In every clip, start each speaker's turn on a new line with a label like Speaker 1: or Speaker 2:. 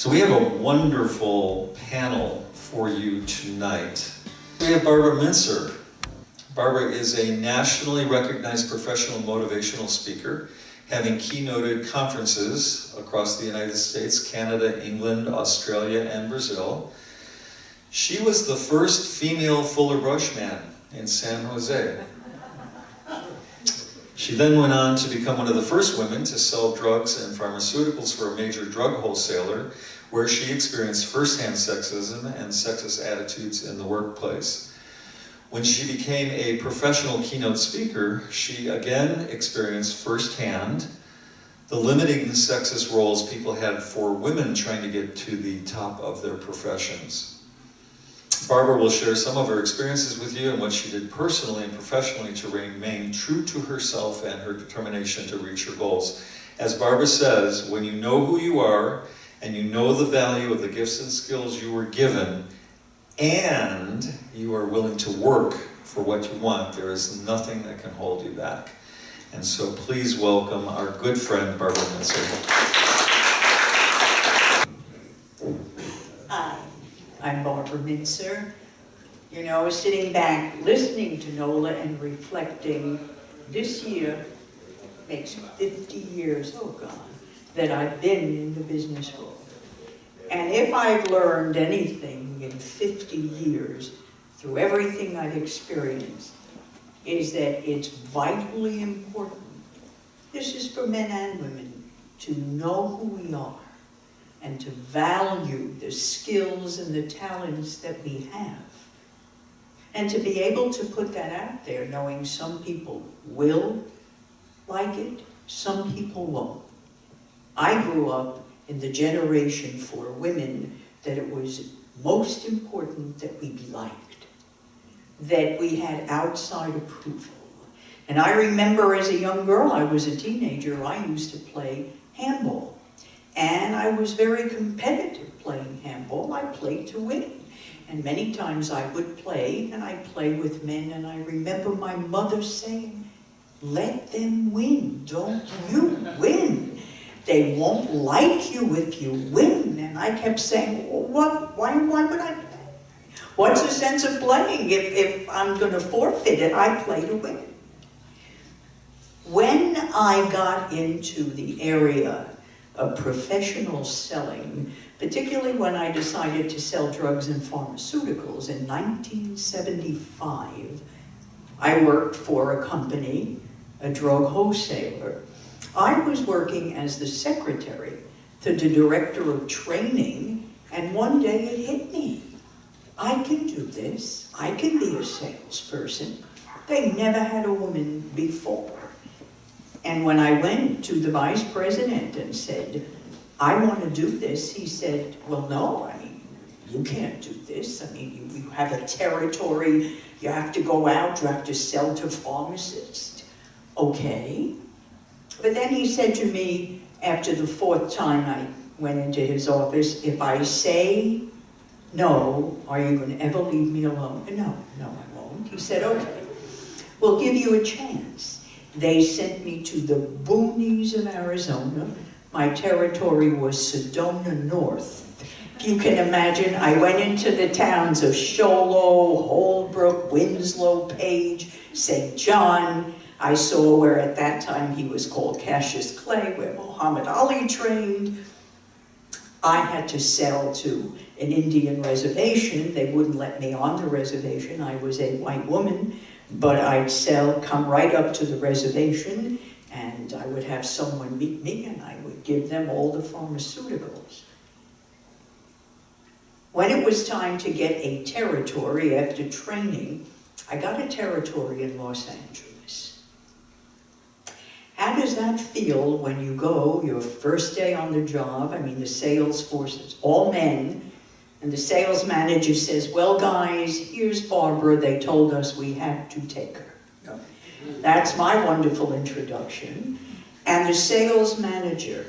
Speaker 1: So we have a wonderful panel for you tonight. We have Barbara Mintzer. Barbara is a nationally recognized professional motivational speaker, having keynoted conferences across the United States, Canada, England, Australia, and Brazil. She was the first female Fuller Brush man in San Jose. She then went on to become one of the first women to sell drugs and pharmaceuticals for a major drug wholesaler, where she experienced firsthand sexism and sexist attitudes in the workplace. When she became a professional keynote speaker, she again experienced firsthand the limiting sexist roles people had for women trying to get to the top of their professions. Barbara will share some of her experiences with you and what she did personally and professionally to remain true to herself and her determination to reach her goals. As Barbara says, when you know who you are and you know the value of the gifts and skills you were given, and you are willing to work for what you want, there is nothing that can hold you back. And so please welcome our good friend, Barbara Mintzer.
Speaker 2: Hi, I'm Barbara Mintzer. You know, sitting back, listening to Nola and reflecting, this year makes 50 years, oh God, that I've been in the business world. And if I've learned anything in 50 years, through everything I've experienced, is that it's vitally important, this is for men and women, to know who we are and to value the skills and the talents that we have. And to be able to put that out there, knowing some people will like it, some people won't. I grew up in the generation for women that it was most important that we be liked, that we had outside approval. And I remember as a young girl, I was a teenager, I used to play handball. And I was very competitive playing handball. I played to win. And many times I would play, and I'd play with men, and I remember my mother saying, let them win, don't you win. They won't like you if you win. And I kept saying, well, why would I play? What's the sense of playing if I'm going to forfeit it? I play to win. When I got into the area of professional selling, particularly when I decided to sell drugs and pharmaceuticals in 1975, I worked for a company, a drug wholesaler. I was working as the secretary to the director of training, and one day it hit me. I can do this. I can be a salesperson. They never had a woman before. And when I went to the vice president and said, I want to do this, he said, well, no, I mean, you can't do this. I mean, you have a territory, you have to go out, you have to sell to pharmacists. Okay. But then he said to me, after the fourth time I went into his office, if I say no, are you going to ever leave me alone? No, I won't. He said, okay, we'll give you a chance. They sent me to the boonies of Arizona. My territory was Sedona North. If you can imagine, I went into the towns of Show Low, Holbrook, Winslow, Page, St. John. I saw where at that time he was called Cassius Clay, where Muhammad Ali trained. I had to sell to an Indian reservation. They wouldn't let me on the reservation. I was a white woman, but I'd come right up to the reservation, and I would have someone meet me, and I would give them all the pharmaceuticals. When it was time to get a territory after training, I got a territory in Los Angeles. How does that feel when you go, your first day on the job? I mean, the sales force is all men, and the sales manager says, well, guys, here's Barbara. They told us we had to take her. No. That's my wonderful introduction. And the sales manager,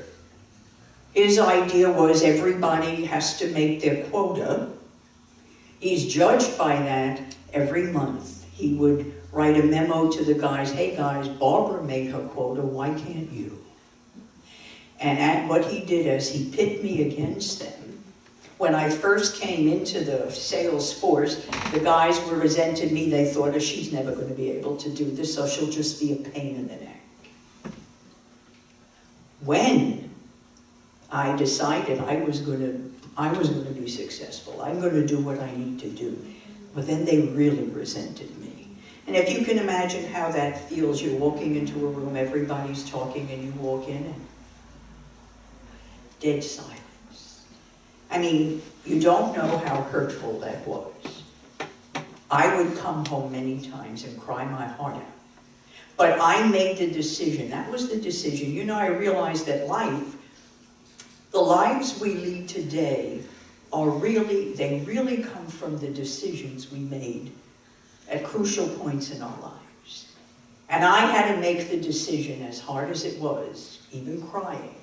Speaker 2: his idea was everybody has to make their quota. He's judged by that every month. He would write a memo to the guys, hey guys, Barbara made her quota, why can't you? And what he did is he pit me against them. When I first came into the sales force, the guys were resenting me. They thought, oh, she's never going to be able to do this, so she'll just be a pain in the neck. When I decided I was going to be successful, I'm going to do what I need to do, but then they really resented me. And if you can imagine how that feels, you're walking into a room, everybody's talking, and you walk in and dead silence. I mean, you don't know how hurtful that was. I would come home many times and cry my heart out. But I made the decision, that was the decision. You know, I realized that the lives we lead today they really come from the decisions we made at crucial points in our lives. And I had to make the decision, as hard as it was, even crying,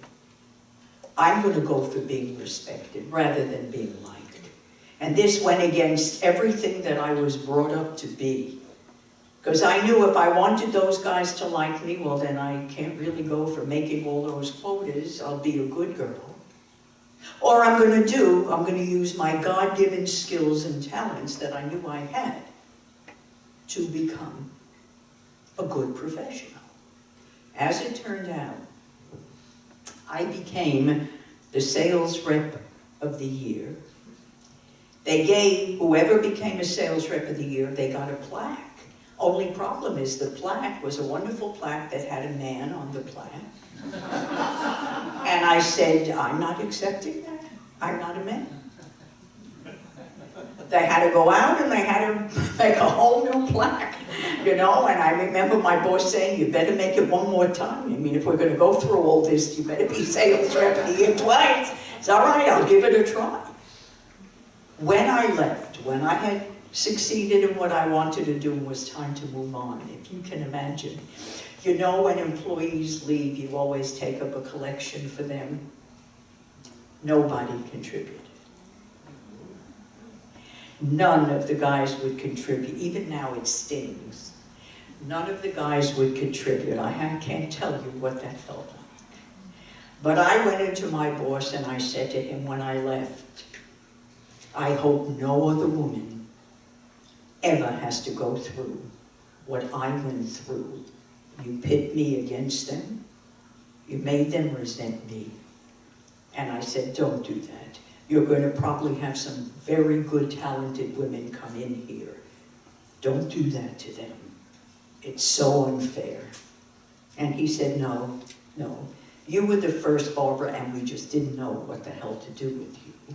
Speaker 2: I'm going to go for being respected rather than being liked. And this went against everything that I was brought up to be. Because I knew if I wanted those guys to like me, well, then I can't really go for making all those quotas. I'll be a good girl. Or I'm going to use my God-given skills and talents that I knew I had to become a good professional. As it turned out, I became the sales rep of the year. They gave, whoever became a sales rep of the year, they got a plaque. Only problem is the plaque was a wonderful plaque that had a man on the plaque. And I said, I'm not accepting that. I'm not a man. They had to go out and they had to make a whole new plaque, you know, and I remember my boss saying, you better make it one more time. I mean, if we're going to go through all this, you better be sales rep of the year twice. It's all right, I'll give it a try. When I left, when I had succeeded in what I wanted to do, it was time to move on, if you can imagine. You know, when employees leave, you always take up a collection for them. Nobody contributed. None of the guys would contribute. Even now it stings. None of the guys would contribute. I can't tell you what that felt like. But I went into my boss and I said to him when I left, I hope no other woman ever has to go through what I went through. You pit me against them. You made them resent me. And I said, don't do that. You're going to probably have some very good, talented women come in here. Don't do that to them. It's so unfair. And he said, no. You were the first, Barbara, and we just didn't know what the hell to do with you.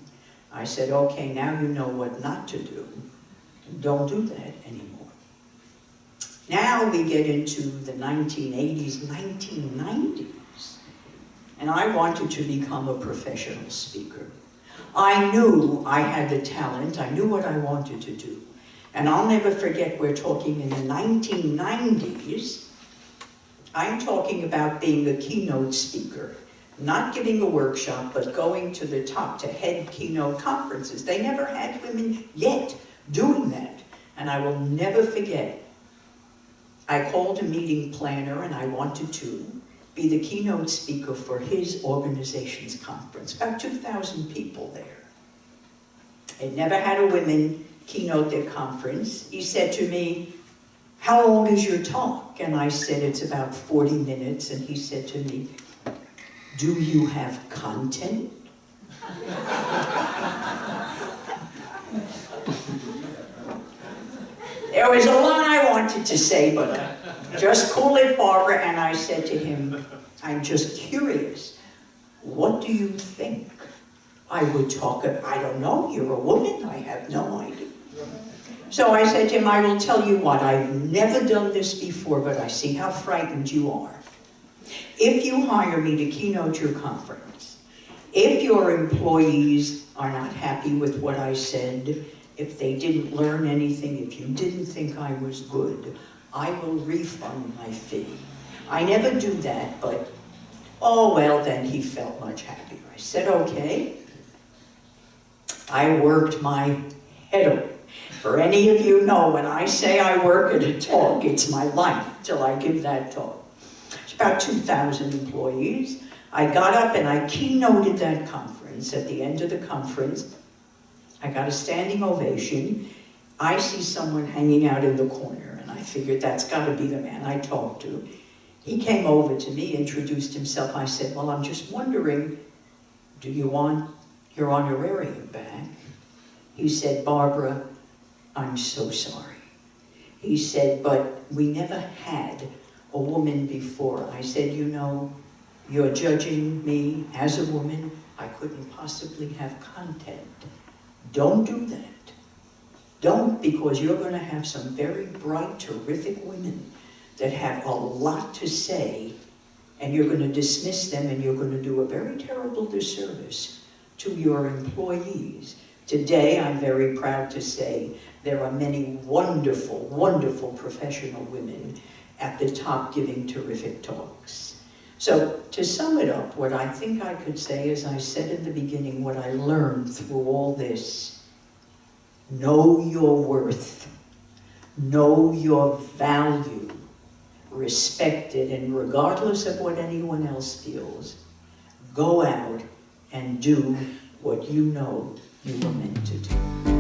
Speaker 2: I said, okay, now you know what not to do. Don't do that anymore. Now we get into the 1980s, 1990s, and I wanted to become a professional speaker. I knew I had the talent, I knew what I wanted to do. And I'll never forget, we're talking in the 1990s, I'm talking about being a keynote speaker, not giving a workshop, but going to the top to head keynote conferences. They never had women yet doing that. And I will never forget, I called a meeting planner and I wanted to be the keynote speaker for his organization's conference. About 2,000 people there. They'd never had a woman keynote their conference. He said to me, how long is your talk? And I said, it's about 40 minutes. And he said to me, do you have content? There was a lot I wanted to say, but just call it Barbara. And I said to him, I'm just curious. What do you think I would talk about? I don't know. You're a woman. I have no idea. So I said to him, I will tell you what. I've never done this before, but I see how frightened you are. If you hire me to keynote your conference, if your employees are not happy with what I said, if they didn't learn anything, if you didn't think I was good, I will refund my fee. I never do that, but, oh, well, then he felt much happier. I said, okay. I worked my head off. For any of you know, when I say I work at a talk, it's my life till I give that talk. It's about 2,000 employees. I got up and I keynoted that conference. At the end of the conference, I got a standing ovation. I see someone hanging out in the corner, and I figured that's got to be the man I talked to. He came over to me, introduced himself. I said, well, I'm just wondering, do you want your honorarium back? He said, Barbara, I'm so sorry. He said, but we never had a woman before. I said, you know, you're judging me as a woman. I couldn't possibly have content. Don't do that. Don't, because you're going to have some very bright, terrific women that have a lot to say, and you're going to dismiss them, and you're going to do a very terrible disservice to your employees. Today, I'm very proud to say there are many wonderful, wonderful professional women at the top giving terrific talks. So, to sum it up, what I think I could say, as I said in the beginning, what I learned through all this: know your worth, know your value, respect it, and regardless of what anyone else feels, go out and do what you know you were meant to do.